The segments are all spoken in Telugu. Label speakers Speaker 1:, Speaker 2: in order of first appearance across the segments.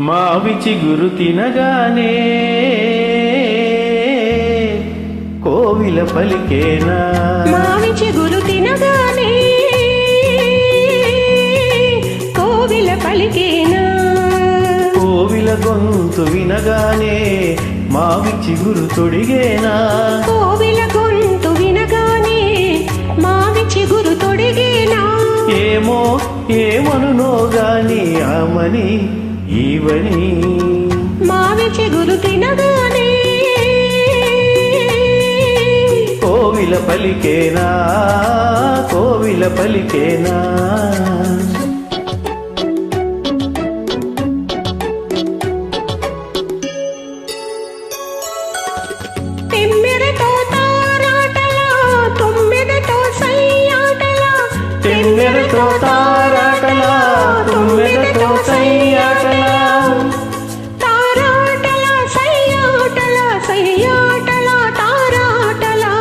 Speaker 1: మావి చిగురు తినగానే కోవిల పలికేనా,
Speaker 2: మావి చిగురు తినగానే కోవిల పలికేనా,
Speaker 1: కోవిల గొంతు వినగానే మావి చిగురు తొడిగేనా,
Speaker 2: కోవిల గొంతు వినగానే మావి చిగురు తొడిగేనా.
Speaker 1: ఏమో ఏమనునో గాని ఆమని ఈవని
Speaker 2: మావి చిగురు తినగానే
Speaker 1: కోవిల పలికేనా, కోవిల పలికేనా.
Speaker 2: తెమ్మెరతో తారాటలా తొమ్మెదతో సయ్యాటలా,
Speaker 1: తెమ్మెరతో తారాటలా తొమ్మెదతో సయ్యాటలా,
Speaker 2: తారాటలా సయ్యాటలా సయ్యాటలా తారాటలా.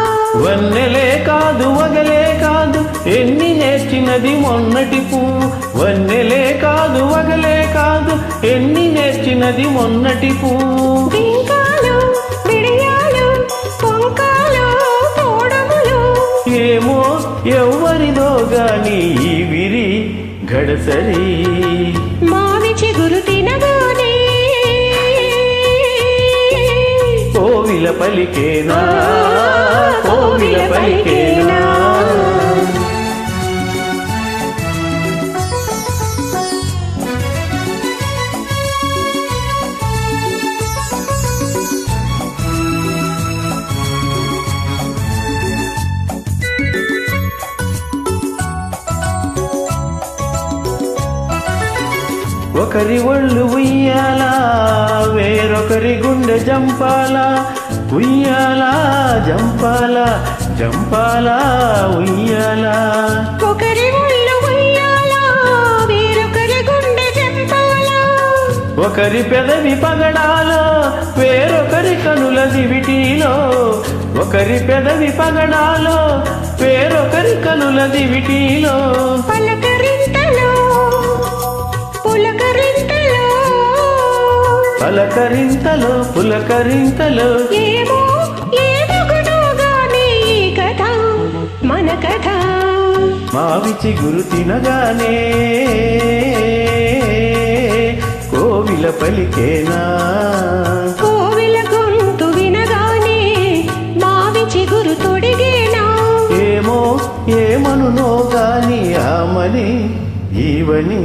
Speaker 1: వన్నెలే కాదు వగలే కాదు ఎన్ని నేర్చినది మొన్నటి పువ్వు, వన్నెలే కాదు వగలే కాదు ఎన్ని నేర్చినది మొన్నటి పువ్వు.
Speaker 2: బింకాలు బిడియాలు పొంకాలు తోడములు,
Speaker 1: ఏమో ఎవ్వరిదో గాని ఈ విరి గడసరి
Speaker 2: మావి చిగురు తినగానే
Speaker 1: కోవిల పలికేనా, కోవిల పలికేనా. ఒకరి ఒళ్ళు ఉయ్యాలా వేరొకరి గుండె జంపాలా, ఉయ్యాలా జంపాలా జంపాలా ఉయ్యాలా.
Speaker 2: ఒకరి ఒళ్ళు ఉయ్యాలా వేరొకరి గుండె జంపాలా,
Speaker 1: ఒకరి పెదవి పగడాలో వేరొకరి కనుల దివిటీలో, ఒకరి పెదవి పగడాలో వేరొకరి కనుల దివిటీలో.
Speaker 2: పలకరింతలో పులకరింతలో,
Speaker 1: పలకరింతలో పులకరింతలో.
Speaker 2: ఏమో ఏమగునో గాని ఈ కథ మన కథ.
Speaker 1: మావి చిగురు తినగానే కోవిల పలికేనా,
Speaker 2: కోవిల గొంతు వినగానే మావి చిగురు తొడిగేనా.
Speaker 1: ఏమో ఏమనునో గాని ఆమని ఈవని